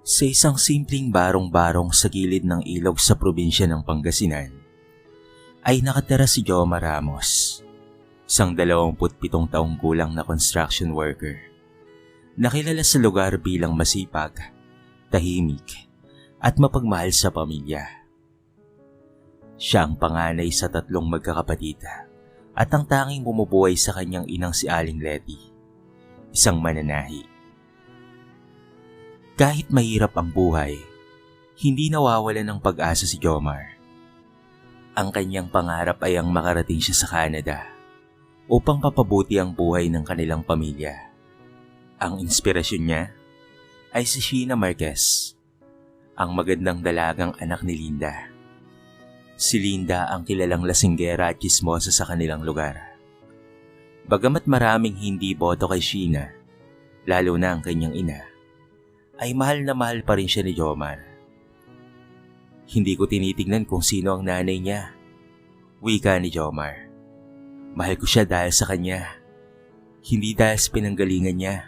Sa isang simpleng barong-barong sa gilid ng ilog sa probinsya ng Pangasinan, ay nakatira si Jomar Ramos, isang 27 taong gulang na construction worker. Nakilala sa lugar bilang masipag, tahimik, at mapagmahal sa pamilya. Siya ang panganay sa 3 magkakapatid at ang tanging bumubuhay sa kanyang inang si Aling Letty, isang mananahi. Kahit mahirap ang buhay, hindi nawawalan ng pag-asa si Jomar. Ang kanyang pangarap ay ang makarating siya sa Canada upang papabuti ang buhay ng kanilang pamilya. Ang inspirasyon niya ay si Sheena Marquez, ang magandang dalagang anak ni Linda. Si Linda ang kilalang lasinggera at chismosa sa kanilang lugar. Bagamat maraming hindi boto kay Sheena, lalo na ang kanyang ina, ay mahal na mahal pa rin siya ni Jomar. Hindi ko tinitignan kung sino ang nanay niya. Wika ni Jomar. Mahal ko siya dahil sa kanya, hindi dahil sa pinanggalingan niya.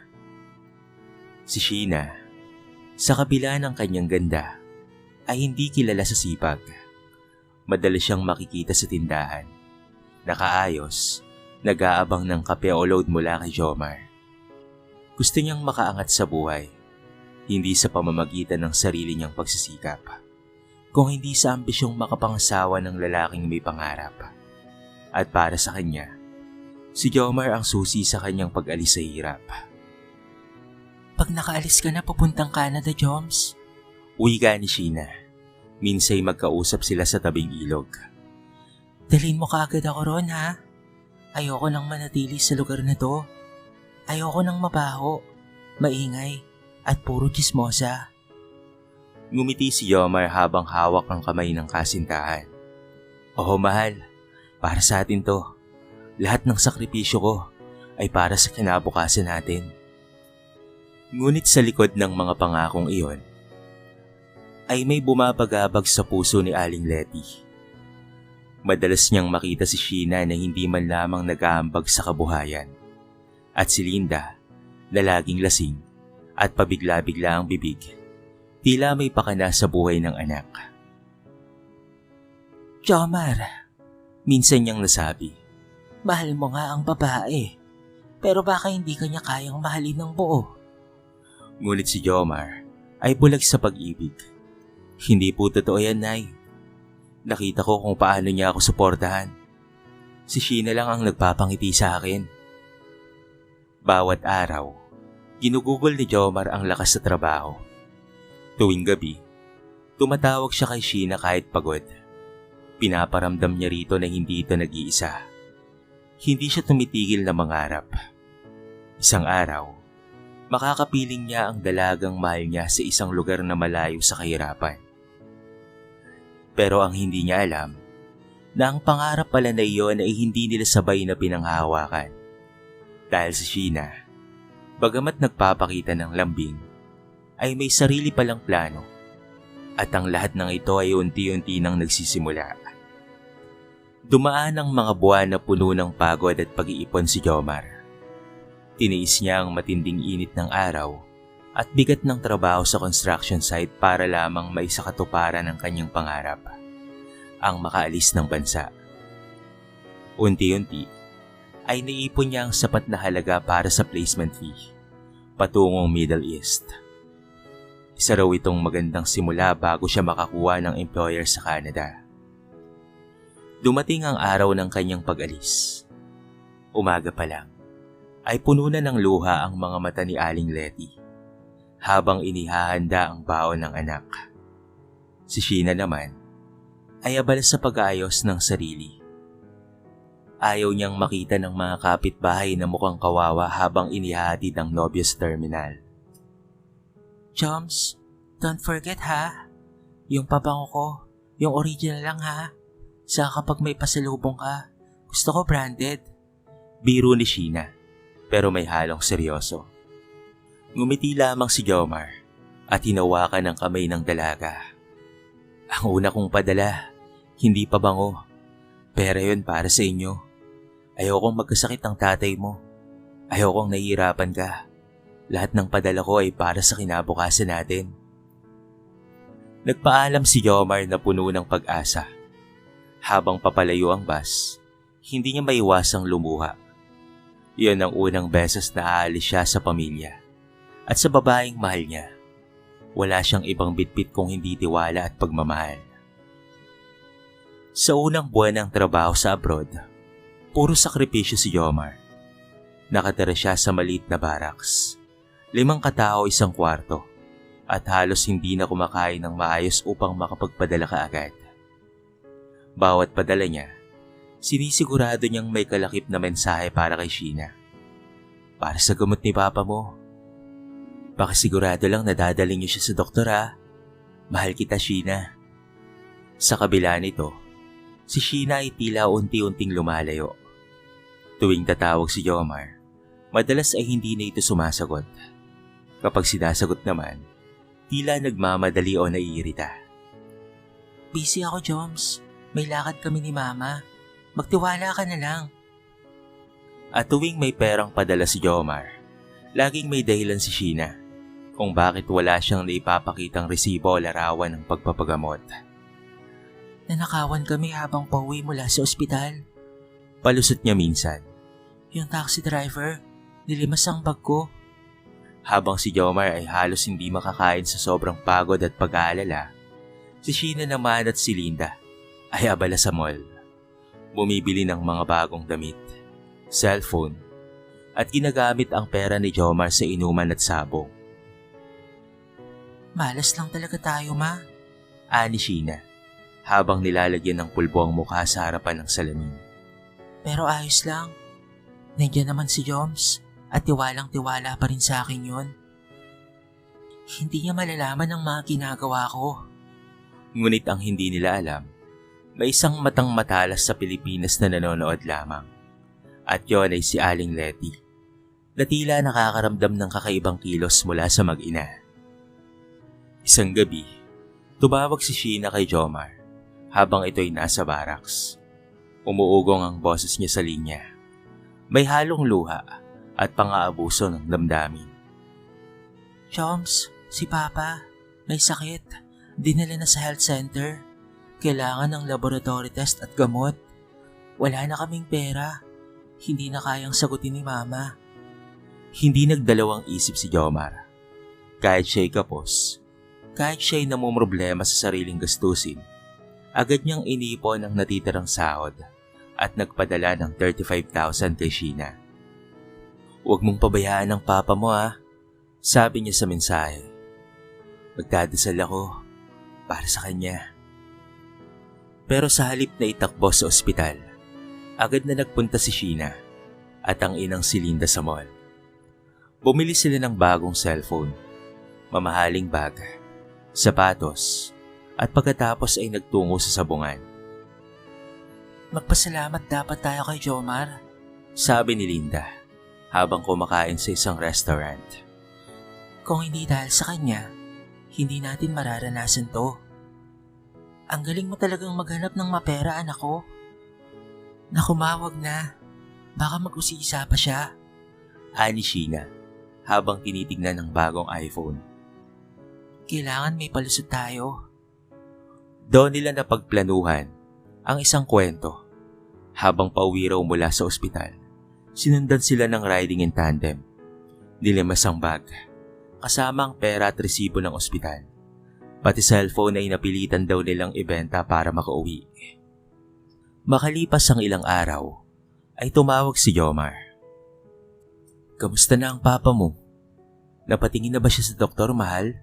Si Sheena, sa kabila ng kanyang ganda, ay hindi kilala sa sipag. Madalas siyang makikita sa tindahan, nakaayos, nag-aabang ng kape o load mula kay Jomar. Gusto niyang makaangat sa buhay, hindi sa pamamagitan ng sarili niyang pagsisikap, kung hindi sa ambisyong makapangasawa ng lalaking may pangarap. At para sa kanya, si Jomar ang susi sa kanyang pag-alis sa hirap. Pag nakaalis ka na papuntang Canada, Joms? Wika ni Sheena. Minsay magkausap sila sa tabing ilog. Dalhin mo kaagad ako ron, ha? Ayoko nang manatili sa lugar na to. Ayoko nang mabaho, maingay, at puro chismosa. Ngumiti si Jomar habang hawak ang kamay ng kasintahan. Oo mahal, para sa atin to. Lahat ng sakripisyo ko ay para sa kinabukasan natin. Ngunit sa likod ng mga pangakong iyon, ay may bumabagabag sa puso ni Aling Letty. Madalas niyang makita si Sheena na hindi man lamang nag-aambag sa kabuhayan. At si Linda, na laging lasing at pabigla-bigla ang bibig, tila may pakana sa buhay ng anak. Jomar, minsan niyang nasabi, mahal mo nga ang babae, pero baka hindi ka niya kayang mahalin ng buo. Ngunit si Jomar ay bulag sa pag-ibig. Hindi po totoo yan, Nay. Nakita ko kung paano niya ako suportahan. Si Sheena lang ang nagpapangiti sa akin. Bawat araw, ginugugol ni Jomar ang lakas sa trabaho. Tuwing gabi, tumatawag siya kay Sheena kahit pagod. Pinaparamdam niya rito na hindi ito nag-iisa. Hindi siya tumitigil na mangarap. Isang araw, makakapiling niya ang dalagang mahal niya sa isang lugar na malayo sa kahirapan. Pero ang hindi niya alam, na ang pangarap pala na iyon ay hindi nila sabay na pinanghahawakan. Dahil si Sheena, bagamat nagpapakita ng lambing, ay may sarili palang plano, at ang lahat ng ito ay unti-unti nang nagsisimula. Dumaan ang mga buwan na puno ng pagod at pag-iipon si Jomar. Tiniis niya ang matinding init ng araw at bigat ng trabaho sa construction site para lamang maisakatuparan ang kanyang pangarap, ang makaalis ng bansa. Unti-unti, ay naipon niya ang sapat na halaga para sa placement fee, patungong Middle East. Isa raw itong magandang simula bago siya makakuha ng employer sa Canada. Dumating ang araw ng kanyang pag-alis. Umaga pa lang, ay puno na ng luha ang mga mata ni Aling Letty, habang inihahanda ang baon ng anak. Si Sheena naman, ay abala sa pag-aayos ng sarili. Ayaw niyang makita ng mga kapitbahay na mukhang kawawa habang inihahatid ang nobyo sa terminal. Joms, don't forget ha. Yung pabango ko, yung original lang ha. Saka kapag may pasalubong ka, gusto ko branded. Biro ni Sheena, pero may halong seryoso. Ngumiti lamang si Jomar at hinawakan ang kamay ng dalaga. Ang una kong padala, hindi pabango. Pera yun para sa inyo. Ayokong magkasakit ang tatay mo. Ayokong nahihirapan ka. Lahat ng padala ko ay para sa kinabukasan natin. Nagpaalam si Yomar na puno ng pag-asa. Habang papalayo ang bus, hindi niya maiwasang lumuha. Iyon ang unang beses na aalis siya sa pamilya at sa babaeng mahal niya. Wala siyang ibang bitbit kung hindi tiwala at pagmamahal. Sa unang buwan ng trabaho sa abroad, puro sakripisyo si Yomar. Nakatira siya sa maliit na barracks. 5 katao 1 kwarto at halos hindi na kumakain ng maayos upang makapagpadala kaagad. Bawat padala niya, sinisigurado niyang may kalakip na mensahe para kay Sheena. Para sa gamot ni Papa mo. Pakisigurado lang na dadalhin niyo siya sa doktor ha. Mahal kita, Sheena. Sa kabila nito, si Sheena ay tila unti-unting lumalayo. Tuwing tatawag si Yomar, madalas ay hindi na ito sumasagot. Kapag sinasagot naman, tila nagmamadali o naiirita. Busy ako, Joms. May lakad kami ni Mama. Magtiwala ka na lang. At tuwing may perang padala si Yomar, laging may dahilan si Sheena kung bakit wala siyang naipapakitang resibo o larawan ng pagpapagamot. Nanakawan kami habang pauwi mula sa ospital. Palusot niya minsan. Yung taxi driver, nilimas ang bag ko. Habang si Yomar ay halos hindi makakain sa sobrang pagod at pag-aalala, si Sheena naman at si Linda ay abala sa mall. Bumibili ng mga bagong damit, cellphone, at ginagamit ang pera ni Yomar sa inuman at sabong. Malas lang talaga tayo, Ma. Ani Sheena, habang nilalagyan ng pulbo ang mukha sa harapan ng salamin. Pero ayos lang. Nandiyan naman si Joms at tiwalang-tiwala pa rin sa akin yun. Hindi niya malalaman ang mga ginagawa ko. Ngunit ang hindi nila alam, may isang matang matalas sa Pilipinas na nanonood lamang. At yon ay si Aling Letty, na tila nakakaramdam ng kakaibang kilos mula sa mag-ina. Isang gabi, tumawag si Sheena kay Yomar habang ito'y nasa barracks. Umuugong ang boses niya sa linya. May halong luha at pang-aabuso ng damdamin. Joms, si Papa, may sakit. Dinala na sa health center. Kailangan ng laboratory test at gamot. Wala na kaming pera. Hindi na kayang sagutin ni Mama. Hindi nagdalawang isip si Yomar. Kahit siya'y kapos, kahit siya'y namumroblema sa sariling gastusin, agad niyang inipon ang natitirang sahod at nagpadala ng 35,000 kay Sheena. Huwag mong pabayaan ang papa mo ha, sabi niya sa mensahe. Magdadasal ako para sa kanya. Pero sa halip na itakbo sa ospital, agad na nagpunta si Sheena at ang inang si Linda sa mall. Bumili sila ng bagong cellphone, mamahaling bag, sapatos, at pagkatapos ay nagtungo sa sabungan. Magpasalamat dapat tayo kay Jomar, sabi ni Linda habang kumakain sa isang restaurant. Kung hindi dahil sa kanya, hindi natin mararanasan to. Ang galing mo talagang maghanap ng mapera, anak ko. Nakumawag na. Baka mag-usisa pa siya. Ani Sheena habang tinitignan ng bagong iPhone. Kailangan may palusot tayo. Doon nila napagplanuhan ang isang kwento. Habang pauwi raw mula sa ospital, sinundan sila ng riding in tandem. Nilimas ang bag, kasama ang pera at resibo ng ospital. Pati cellphone ay napilitan daw nilang ibenta para makauwi. Makalipas ang ilang araw, ay tumawag si Yomar. Kamusta na ang papa mo? Napatingin na ba siya sa doktor, mahal?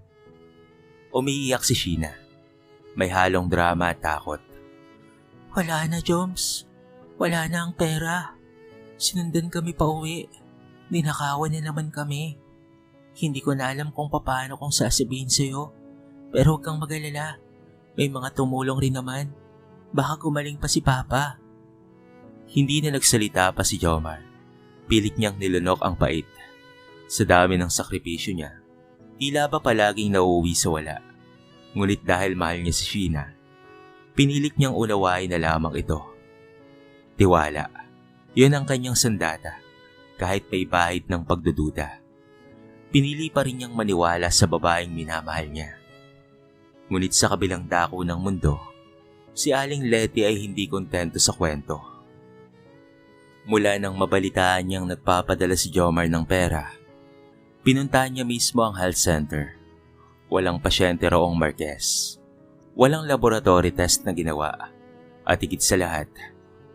Umiiyak si Sheena. May halong drama at takot. Wala na, Joms. Wala na ang pera. Sinundan kami pa uwi. Ninakawan na naman kami. Hindi ko na alam kung paano kong sasabihin sa'yo. Pero huwag kang mag-alala. May mga tumulong rin naman. Baka gumaling pa si Papa. Hindi na nagsalita pa si Yomar. Pilit niyang nilunok ang pait. Sa dami ng sakripisyo niya, tila ba palaging nauuwi sa wala. Ngunit dahil mahal niya si Sheena, pinilit niyang unawain na lamang ito. Tiwala, yun ang kanyang sandata kahit may bahid ng pagdududa. Pinili pa rin niyang maniwala sa babaeng minamahal niya. Ngunit sa kabilang dako ng mundo, si Aling Letty ay hindi kontento sa kwento. Mula nang mabalitaan niyang nagpapadala si Jomar ng pera, pinuntahan niya mismo ang health center. Walang pasyente roong Marquez. Walang laboratory test na ginawa. At higit sa lahat,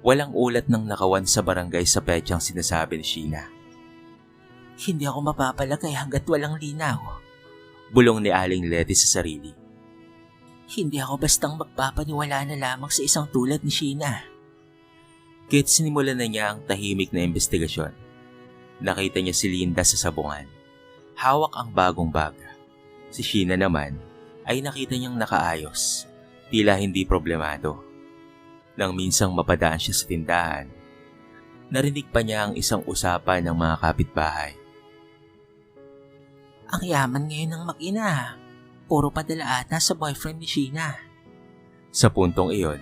walang ulat ng nakawan sa barangay sa petsang sinasabi ni Sheena. Hindi ako mapapalagay hanggat walang linaw. Bulong ni Aling Letty sa sarili. Hindi ako bastang magpapaniwala na lamang sa isang tulad ni Sheena. Kahit sinimulan na niya ang tahimik na investigasyon, nakita niya si Linda sa sabungan. Hawak ang bagong bag. Si Sheena naman ay nakita niyang nakaayos, tila hindi problemado. Nang minsang mapadaan siya sa tindahan, narinig pa niya ang isang usapan ng mga kapitbahay. Ang yaman ngayon ng mag-ina. Puro padala ata sa boyfriend ni Sheena. Sa puntong iyon,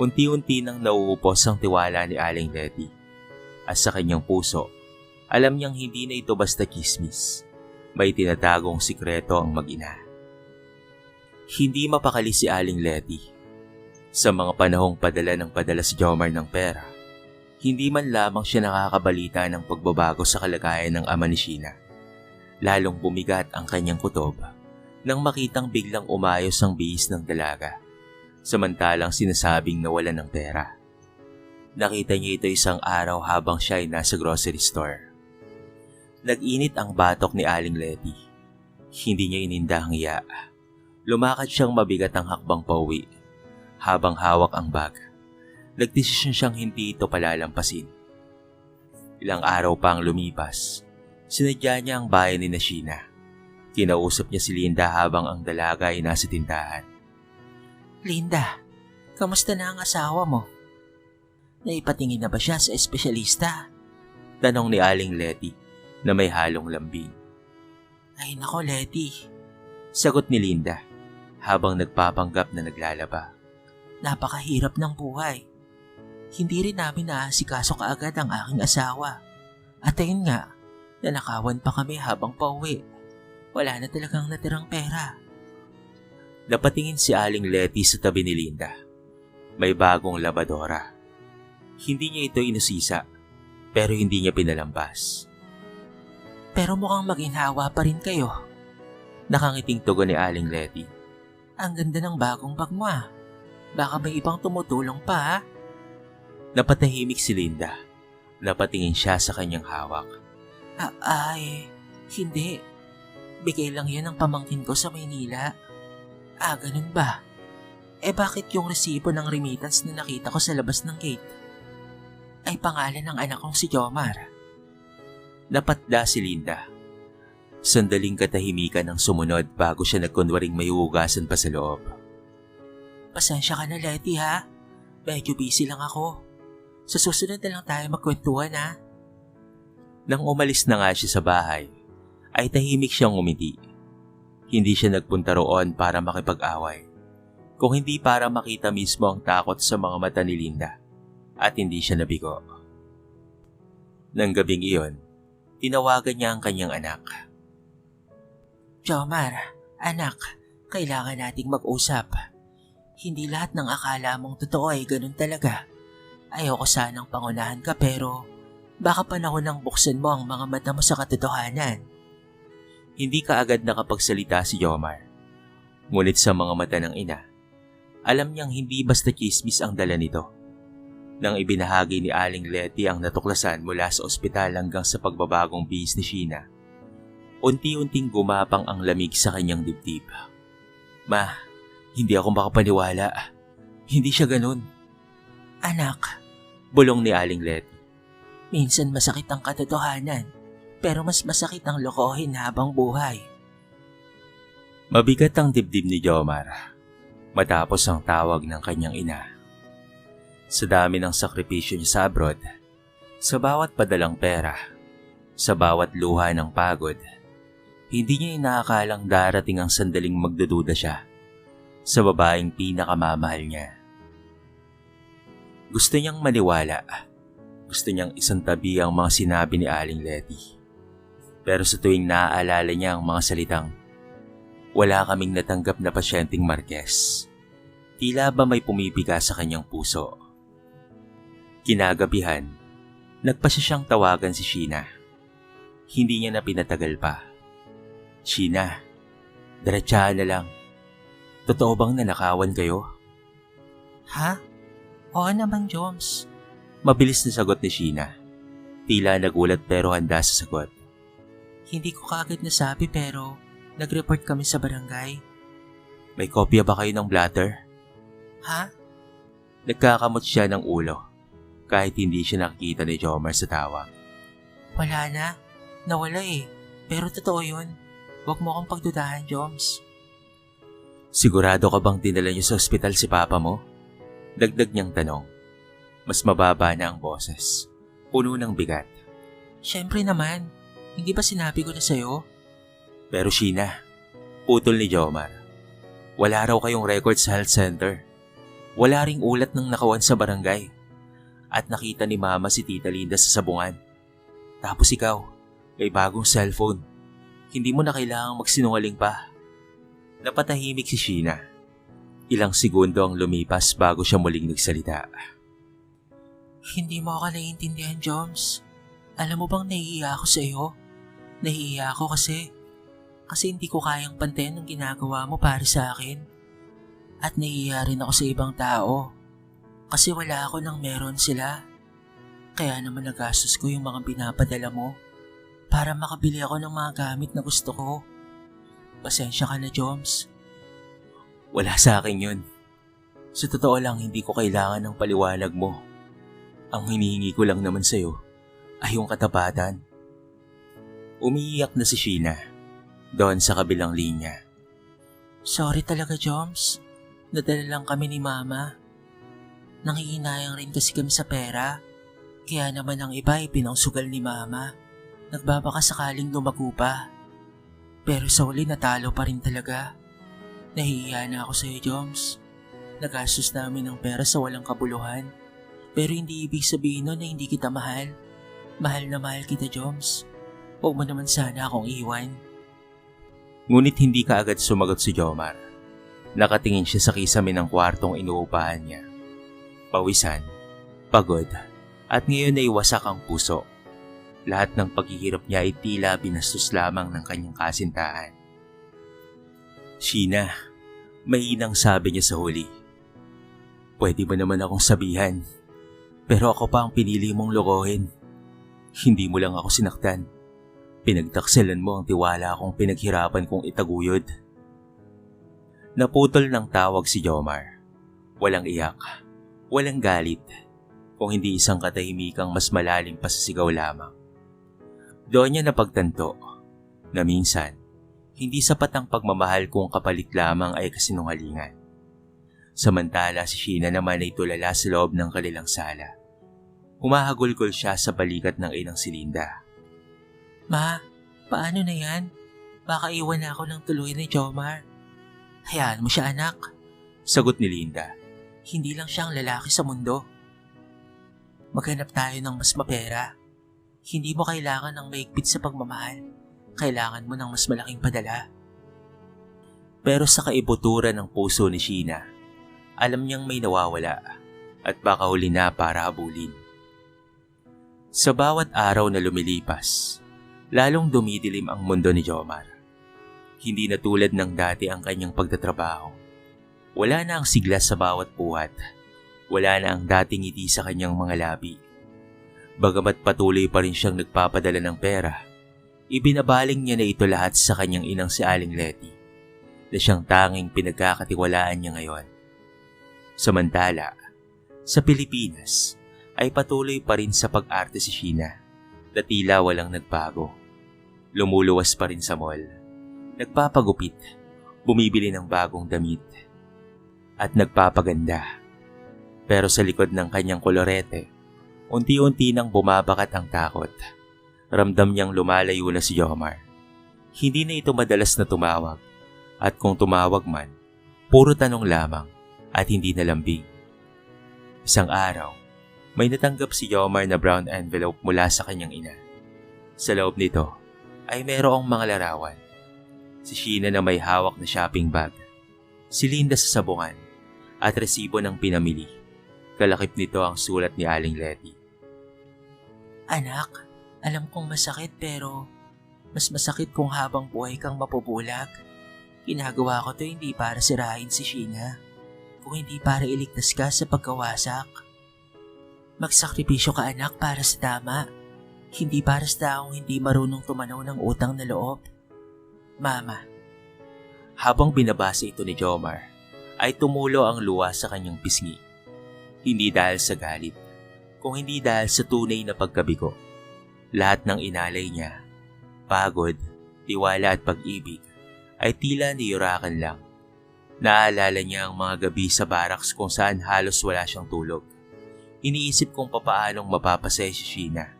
unti-unti nang nauupos ang tiwala ni Aling Letty. At sa kanyang puso, alam niyang hindi na ito basta chismis. May tinatagong sikreto ang mag-ina. Hindi mapakali si Aling Letty. Sa mga panahong padala si Jomar ng pera, hindi man lamang siya nakakabalita ng pagbabago sa kalagayan ng ama ni Sheena. Lalong bumigat ang kanyang kutob nang makitang biglang umayos ang bihis ng dalaga, samantalang sinasabing nawalan ng pera. Nakita niya ito isang araw habang siya ay nasa grocery store. Nag-init ang batok ni Aling Letty. Hindi niya ininda ang hiya. Lumakad siyang mabigat ang hakbang pauwi. Habang hawak ang bag, nagdesisyon siyang hindi ito palalampasin. Ilang araw pa ang lumipas, sinadya niya ang bahay ni Sheena. Kinausap niya si Linda habang ang dalaga ay nasa tindahan. Linda, kamusta na ang asawa mo? Naipatingin na ba siya sa espesyalista? Tanong ni Aling Letty na may halong lambing. Ay nako Letty, sagot ni Linda habang nagpapanggap na naglalaba. Napakahirap ng buhay. Hindi rin namin naasikaso kaagad ang aking asawa. At ayun nga, nanakawan pa kami habang pauwi. Wala na talagang natirang pera. Napatingin si Aling Letty sa tabi ni Linda. May bagong labadora. Hindi niya ito inusisa, pero hindi niya pinalampas. Pero mukhang maginhawa pa rin kayo. Nakangiting tugon ni Aling Letty. Ang ganda ng bagong bag mo ah. Baka may ibang tumutulong pa ha? Napatahimik si Linda. Napatingin siya sa kanyang hawak. Hindi. Bigay lang yan ng pamangkin ko sa Maynila. Ganun ba? Bakit yung resibo ng remittance na nakita ko sa labas ng gate ay pangalan ng anak kong si Jomar? Napatda si Linda. Sandaling katahimikan ang sumunod bago siya nagkunwaring may hugasan pa sa loob. Pasensya ka na Letty ha. Medyo busy lang ako. Sa susunod na lang tayo magkwentuhan ha. Nang umalis na nga siya sa bahay, ay tahimik siyang umiti. Hindi siya nagpunta roon para makipag-away, kung hindi para makita mismo ang takot sa mga mata ni Linda, at hindi siya nabigo. Nang gabing iyon, tinawagan niya ang kanyang anak. Jomar, anak, kailangan nating mag-usap. Hindi lahat ng akala mong totoo ay ganun talaga. Ayoko sanang pangunahan ka pero baka panahon nang buksan mo ang mga mata mo sa katotohanan. Hindi kaagad nakapagsalita si Jomar. Ngunit sa mga mata ng ina, alam niyang hindi basta chismis ang dala nito. Nang ibinahagi ni Aling Letty ang natuklasan mula sa ospital hanggang sa pagbabagong bihis ni Sheena, unti-unting gumapang ang lamig sa kanyang dibdib. Ma, hindi ako makapaniwala. Hindi siya ganun. Anak, bulong ni Aling Letty. Minsan masakit ang katotohanan. Pero mas masakit ang lokohin habang buhay. Mabigat ang dibdib ni Jomar matapos ang tawag ng kanyang ina. Sa dami ng sakripisyo niya sa abroad, sa bawat padalang pera, sa bawat luha ng pagod, hindi niya inaakalang darating ang sandaling magdududa siya sa babaeng pinakamamahal niya. Gusto niyang maniwala. Gusto niyang isantabi ang mga sinabi ni Aling Letty. Pero sa tuwing naaalala niya ang mga salitang, Wala kaming natanggap na pasyenteng Marquez. Tila ba may pumipiga sa kanyang puso. Kinagabihan, nagpasya siyang tawagan si Sheena. Hindi niya na pinatagal pa. Sheena, diretsahan na lang. Totoo bang nanakawan kayo? Ha? Oo naman, Joms. Mabilis na sagot ni Sheena. Tila nagulat pero handa sa sagot. Hindi ko kaagad nasabi pero nag-report kami sa barangay. May kopya ba kayo ng blatter? Ha? Nagkakamot siya ng ulo kahit hindi siya nakikita ni Jomar sa tawag. Wala na. Nawala eh. Pero totoo yun. Huwag mo akong pagdudahan, Joms. Sigurado ka bang dinala niyo sa ospital si Papa mo? Dagdag niyang tanong. Mas mababa na ang boses. Puno ng bigat. Siyempre naman. Hindi ba sinabi ko na sa'yo? Pero Sheena, putol ni Jomar. Wala raw kayong record sa health center. Wala ring ulat ng nakawan sa barangay. At nakita ni Mama si Tita Linda sa sabungan. Tapos ikaw, may bagong cellphone. Hindi mo na kailangang magsinungaling pa. Napatahimik si Sheena. Ilang segundo ang lumipas bago siya muling nagsalita. Hindi mo ako naiintindihan, Joms. Alam mo bang nahihiya ako sa iyo? Nahihiya ako kasi hindi ko kayang pantayan ng ginagawa mo para sa akin. At nahihiya rin ako sa ibang tao kasi wala ako nang meron sila. Kaya naman nagastos ko yung mga pinapadala mo para makabili ako ng mga gamit na gusto ko. Pasensya ka na, Joms. Wala sa akin yun. Sa totoo lang, hindi ko kailangan ng paliwanag mo. Ang hinihingi ko lang naman sa'yo ay yung katapatan. Umiiyak na si Sheena doon sa kabilang linya. Sorry talaga, Joms. Nadala lang kami ni Mama. Nangihinayang rin kasi kami sa pera. Kaya naman ang iba ay pinangsugal ni Mama. Nagbabaka sakaling lumago pa. Pero sa uli natalo pa rin talaga. Nahihiya na ako sa iyo, Joms. Nagastos namin ng pera sa walang kabuluhan. Pero hindi ibig sabihin nun na hindi kita mahal. Mahal na mahal kita, Joms. Huwag mo naman sana akong iwan. Ngunit hindi kaagad sumagot si Jomar. Nakatingin siya sa kisame ng kwartong inuupahan niya. Pawisan, pagod, at ngayon ay wasak ang puso. Lahat ng paghihirap niya ay tila binastos lamang ng kanyang kasintahan. Sheena, mahinang sabi niya sa huli. Pwede ba naman akong sabihan? Pero ako pa ang pinili mong lokohin. Hindi mo lang ako sinaktan. Pinagtakselan mo ang tiwala kong pinaghirapan kong itaguyod. Naputol ng tawag si Jomar. Walang iyak, walang galit, kung hindi isang katahimikang mas malalim pa sa sigaw lamang. Doon niya napagtanto na minsan, hindi sapat ang pagmamahal kung kapalit lamang ay kasinungalingan. Samantala si Sheena naman ay tulala sa loob ng kanilang sala. Humahagulgol siya sa balikat ng inang si Linda. Ma, paano na yan? Baka iwan na ako ng tuluyan ni Jomar. Hayaan mo siya, anak. Sagot ni Linda. Hindi lang siya ang lalaki sa mundo. Maghanap tayo ng mas mapera. Hindi mo kailangan ng maigpit sa pagmamahal. Kailangan mo ng mas malaking padala. Pero sa kaibuturan ng puso ni Sheena, alam niyang may nawawala at baka huli na para habulin. Sa bawat araw na lumilipas, lalong dumidilim ang mundo ni Jomar. Hindi na tulad ng dati ang kanyang pagtatrabaho. Wala na ang sigla sa bawat buhat. Wala na ang dating ngiti sa kanyang mga labi. Bagamat patuloy pa rin siyang nagpapadala ng pera, ibinabaling niya na ito lahat sa kanyang inang si Aling Letty, na siyang tanging pinagkakatiwalaan niya ngayon. Samantala, sa Pilipinas ay patuloy pa rin sa pag-arte si Sheena na tila walang nagbago. Lumuluwas pa rin sa mall, nagpapagupit, bumibili ng bagong damit, at nagpapaganda. Pero sa likod ng kanyang kolorete, unti-unti nang bumabakat ang takot. Ramdam niyang lumalayo na si Jomar. Hindi na ito madalas na tumawag, at kung tumawag man, puro tanong lamang at hindi na lambing. Isang araw, may natanggap si Jomar na brown envelope mula sa kanyang ina. Sa loob nito ay mayroong mga larawan. Si Sheena na may hawak na shopping bag, si Linda sa sabungan, at resibo ng pinamili. Kalakip nito ang sulat ni Aling Letty. Anak, alam kong masakit pero mas masakit kung habang buhay kang mapubulag. Ginagawa ko to hindi para sirain si Sheena, kung hindi para iligtas ka sa pagkawasak. Magsakripisyo ka anak para sa tama, hindi para sa taong hindi marunong tumanaw ng utang na loob. Mama. Habang binabasa ito ni Jomar, ay tumulo ang luha sa kanyang pisngi. Hindi dahil sa galit, kung hindi dahil sa tunay na pagkabigo. Lahat ng inalay niya, pagod, tiwala at pag-ibig, ay tila niyurakan lang. Naalala niya ang mga gabi sa barracks kung saan halos wala siyang tulog. Iniisip kung papaanong mapapasaya si Sheena.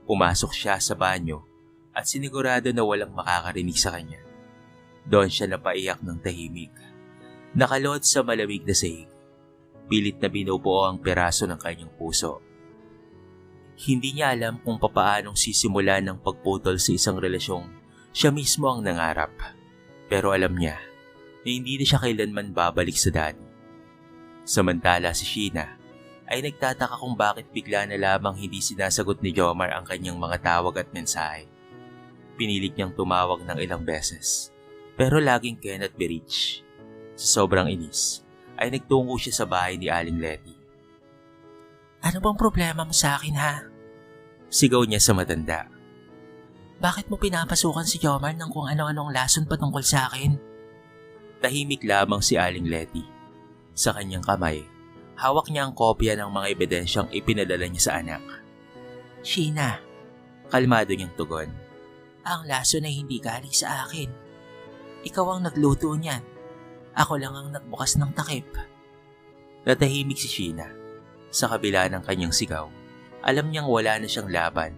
Pumasok siya sa banyo at sinigurado na walang makakarinig sa kanya. Doon siya napaiyak ng tahimik. Nakalod sa malamig na sahig. Pilit na binubuo ang peraso ng kanyang puso. Hindi niya alam kung papaanong sisimula ng pagputol sa isang relasyong siya mismo ang nangarap. Pero alam niya na hindi na siya kailanman babalik sa dati. Samantala si Sheena ay nagtataka kung bakit bigla na lamang hindi sinasagot ni Jomar ang kanyang mga tawag at mensahe. Pinilit niyang tumawag ng ilang beses, pero laging cannot be reached. Sa sobrang inis, ay nagtungo siya sa bahay ni Aling Letty. Ano bang problema mo sa akin ha? Sigaw niya sa matanda. Bakit mo pinapasukan si Jomar ng kung ano-anong lason patungkol sa akin? Tahimik lamang si Aling Letty. Sa kanyang kamay, hawak niya ang kopya ng mga ebidensyang ipinadala niya sa anak. Sheena, Kalmado niyang tugon. ang lason ay hindi galing sa akin. Ikaw ang nagluto niyan. Ako lang ang nagbukas ng takip. Natahimik si Sheena. Sa kabila ng kanyang sigaw, alam niyang wala na siyang laban.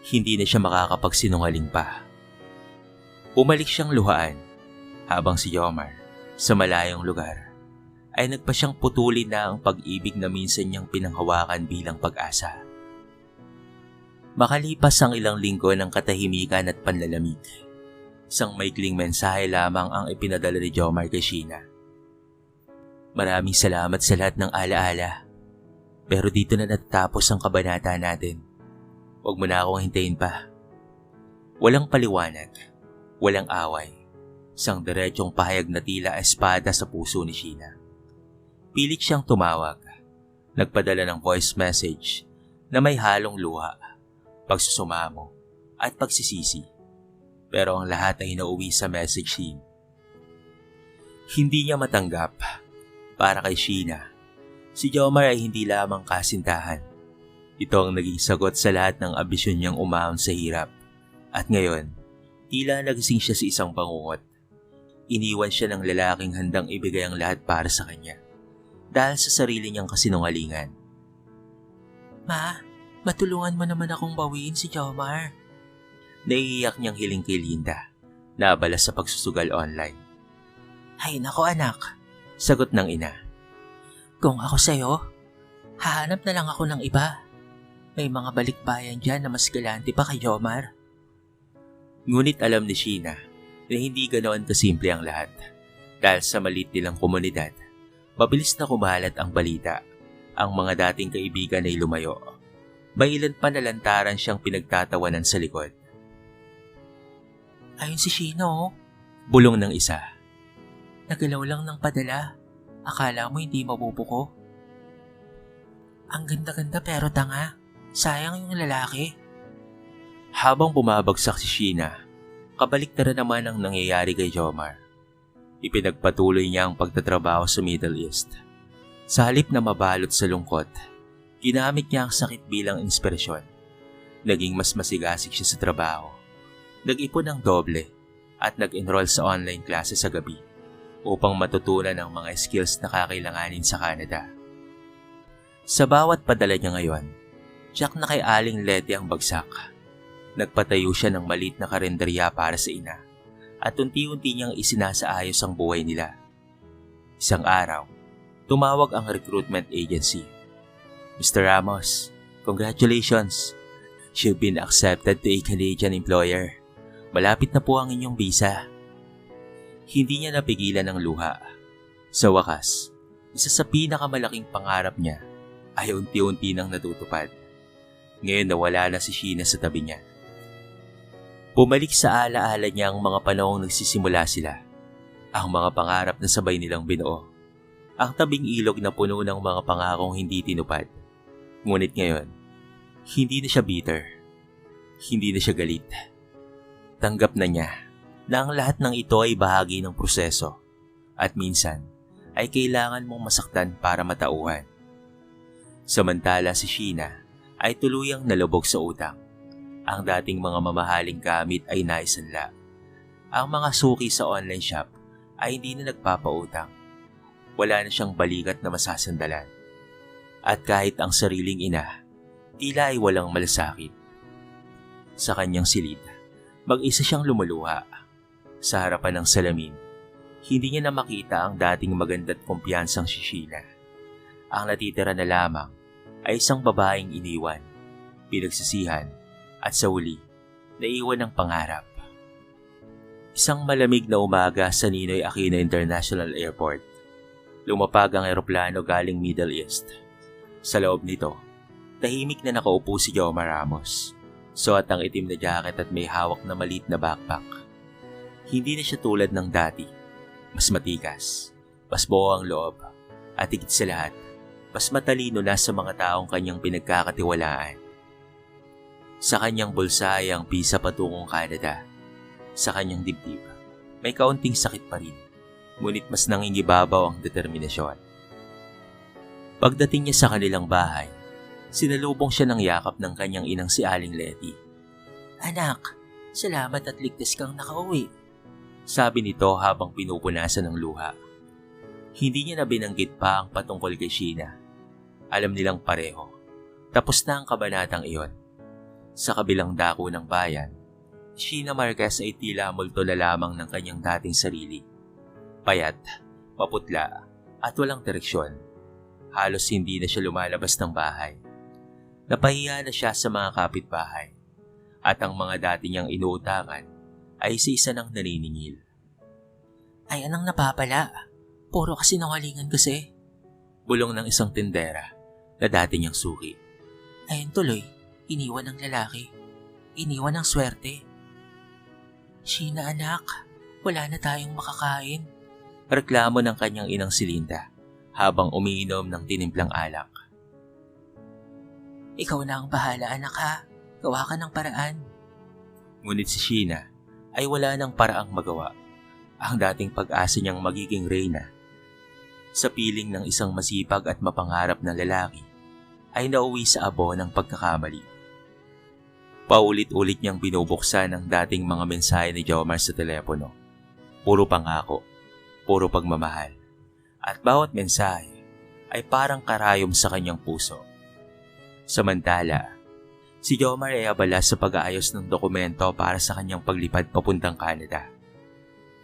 Hindi na siya makakapagsinungaling pa. Umalik siyang luhaan habang si Jomar, sa malayong lugar, ay nagpa siyang putulin na ang pag-ibig na minsan niyang pinanghawakan bilang pag-asa. Makalipas ang ilang linggo ng katahimikan at panlalamig, isang maikling mensahe lamang ang ipinadala ni Jomar kay Sheena. Maraming salamat sa lahat ng alaala, pero dito na natatapos ang kabanata natin. Huwag mo na akong hintayin pa. Walang paliwanag, walang away, isang diretsong pahayag na tila espada sa puso ni Sheena. Pilit siyang tumawag, nagpadala ng voice message na may halong luha, pagsusumamo at pagsisisi. Pero ang lahat ay nauwi sa message scene. Hindi niya matanggap. Para kay Sheena, si Jomar ay hindi lamang kasintahan. Ito ang naging sagot sa lahat ng ambisyon niyang umahon sa hirap. At ngayon, tila nagising siya sa isang bangungot. Iniwan siya ng lalaking handang ibigay ang lahat para sa kanya, dahil sa sarili niyang kasinungalingan. Ma, matulungan mo naman akong bawiin si Jomar. Naiiyak niyang hiling kay Linda, naabala sa pagsusugal online. Ay nako anak, Sagot ng ina. kung ako sa'yo, hahanap na lang ako ng iba. May mga balikbayan dyan na mas galante pa kay Jomar. Ngunit alam ni Sheena na hindi ganoon kasimple ang lahat. Dahil sa maliit nilang komunidad, mabilis na kumalat ang balita. Ang mga dating kaibigan ay lumayo. May ilan pa na lantaran siyang pinagtatawanan sa likod. Ayun si Sheena oh. Bulong ng isa. Nagalaw lang ng padala. Akala mo hindi mabubuko. Ang ganda-ganda pero tanga. Sayang yung lalaki. Habang bumabagsak si Sheena, kabaliktaran naman ang nangyayari kay Jomar. Ipinagpatuloy niya ang pagtatrabaho sa Middle East. Sa halip na mabalot sa lungkot, ginamit niya ang sakit bilang inspirasyon. Naging mas masigasig siya sa trabaho. Nag-ipon ng doble at nag-enroll sa online classes sa gabi upang matutunan ang mga skills na kakailanganin sa Canada. Sa bawat padala niya ngayon, tiyak na kay Aling Letty ang bagsak. Nagpatayo siya ng maliit na karinderya para sa ina at unti-unti niyang isinasaayos ang buhay nila. Isang araw, tumawag ang recruitment agency. Mr. Ramos, congratulations! You've been accepted to a Canadian employer. Malapit na po ang inyong visa. Hindi niya napigilan ng luha. Sa wakas, isa sa pinakamalaking pangarap niya ay unti-unti nang natutupad. Ngayon nawala na si Sheena sa tabi niya. Bumalik sa alaala niya ang mga panahong nagsisimula sila. Ang mga pangarap na sabay nilang binuo. Ang tabing ilog na puno ng mga pangakong hindi tinupad. Ngunit ngayon, hindi na siya bitter. Hindi na siya galit. Tanggap na niya na ang lahat ng ito ay bahagi ng proseso at minsan ay kailangan mong masaktan para matauhan. Samantala si Sheena ay tuluyang nalubog sa utang. Ang dating mga mamahaling gamit ay naisanla. Ang mga suki sa online shop ay hindi na nagpapautang. Wala na siyang balikat na masasandalan. At kahit ang sariling ina, tila ay walang malasakit. Sa kanyang silid, mag-isa siyang lumuluha. Sa harapan ng salamin, hindi niya na makita ang dating maganda't kumpiyansang si Sheena. Ang natitira na lamang ay isang babaeng iniwan, pinagsisihan, at sa huli, naiwan ng pangarap. Isang malamig na umaga sa Ninoy Aquino International Airport. Lumapag ang eroplano galing Middle East. Sa loob nito, tahimik na nakaupo si Jomar Ramos. Suot ang itim na jacket at may hawak na maliit na backpack. Hindi na siya tulad ng dati. Mas matikas, mas buo ang loob, at higit sa lahat, mas matalino na sa mga taong kanyang pinagkakatiwalaan. Sa kanyang bulsa ay ang visa patungong Canada. Sa kanyang dibdib, may kaunting sakit pa rin, ngunit mas nangingibabaw ang determinasyon. Pagdating niya sa kanilang bahay, sinalubong siya ng yakap ng kanyang inang si Aling Letty. Anak, salamat at ligtas kang nakauwi. Sabi nito habang pinupunasan ng luha. Hindi niya na binanggit pa ang patungkol kay Sheena. Alam nilang pareho, tapos na ang kabanatang iyon. Sa kabilang dako ng bayan, Sheena Marquez ay tila multo na lamang ng kanyang dating sarili. Payat, maputla, at walang direksyon. Halos hindi na siya lumalabas ng bahay. Napahiya na siya sa mga kapitbahay. At ang mga dati niyang inuutangan ay isa-isa nang naniningil. Ay anong napapala? Puro kasinungalingan kasi. Bulong ng isang tindera na dati niyang suki. Ayun tuloy, iniwan ng lalaki. Iniwan ng swerte. Sheena anak, wala na tayong makakain. Reklamo ng kanyang inang si Linda habang umiinom ng tinimplang alak. Ikaw na ang bahala anak ha. Gawa ka ng paraan. Ngunit si Sheena ay wala ng paraang magawa. Ang dating pag-asa niyang magiging reyna sa piling ng isang masipag at mapangarap na lalaki ay nauwi sa abo ng pagkakamali. Paulit-ulit niyang binubuksan ang dating mga mensahe ni Jomar sa telepono. Puro pangako, puro pagmamahal. At bawat mensahe ay parang karayom sa kanyang puso. Samantala, si Jomar ay abala sa pag-aayos ng dokumento para sa kanyang paglipad papuntang Canada.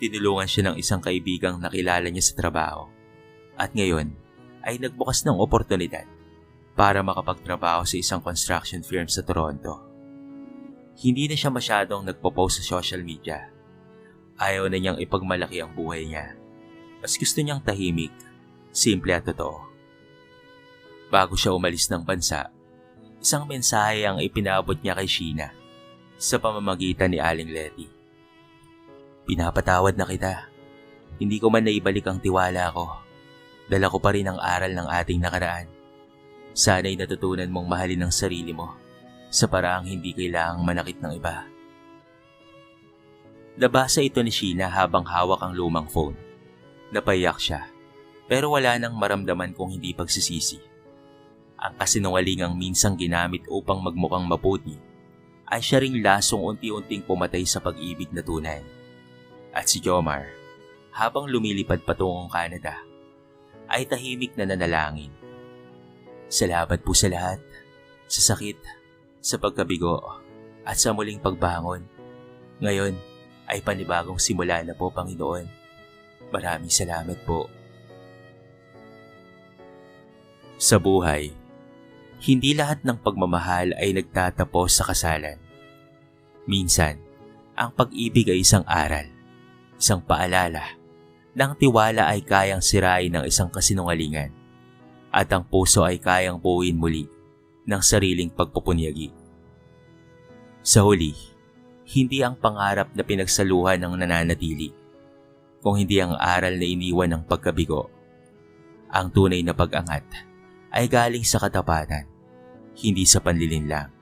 Tinulungan siya ng isang kaibigang nakilala niya sa trabaho. At ngayon ay nagbukas ng oportunidad para makapagtrabaho sa isang construction firm sa Toronto. Hindi na siya masyadong nagpo-post sa social media. Ayaw na niyang ipagmalaki ang buhay niya. Mas gusto niyang tahimik, simple at totoo. Bago siya umalis ng bansa, isang mensahe ang ipinabot niya kay Sheena sa pamamagitan ni Aling Letty. Pinapatawad na kita. Hindi ko man naibalik ang tiwala ko. Dala ko pa rin ang aral ng ating nakaraan. Sana'y natutunan mong mahalin ang sarili mo sa paraang hindi kailangang manakit ng iba. Nabasa ito ni Sheena habang hawak ang lumang phone. Napaiyak siya, pero wala nang maramdaman kung hindi pagsisisi. Ang kasinungalingang minsang ginamit upang magmukhang mabuti ay siya ring lasong unti-unting pumatay sa pag-ibig na tunay. At si Jomar, habang lumilipad patungong Canada, ay tahimik na nanalangin. Salamat po sa lahat, sa sakit, sa pagkabigo, at sa muling pagbangon. Ngayon ay panibagong simula na po, Panginoon. Maraming salamat po. Sa buhay, hindi lahat ng pagmamahal ay nagtatapos sa kasalan. Minsan, Ang pag-ibig ay isang aral, isang paalala, na ang tiwala ay kayang sirain ng isang kasinungalingan at ang puso ay kayang buuin muli ng sariling pagpupunyagi. Sa huli, hindi ang pangarap na pinagsaluhan ang nananatili, kung hindi ang aral na iniwan ng pagkabigo. Ang tunay na pag-angat ay galing sa katapatan, hindi sa panlilinlang.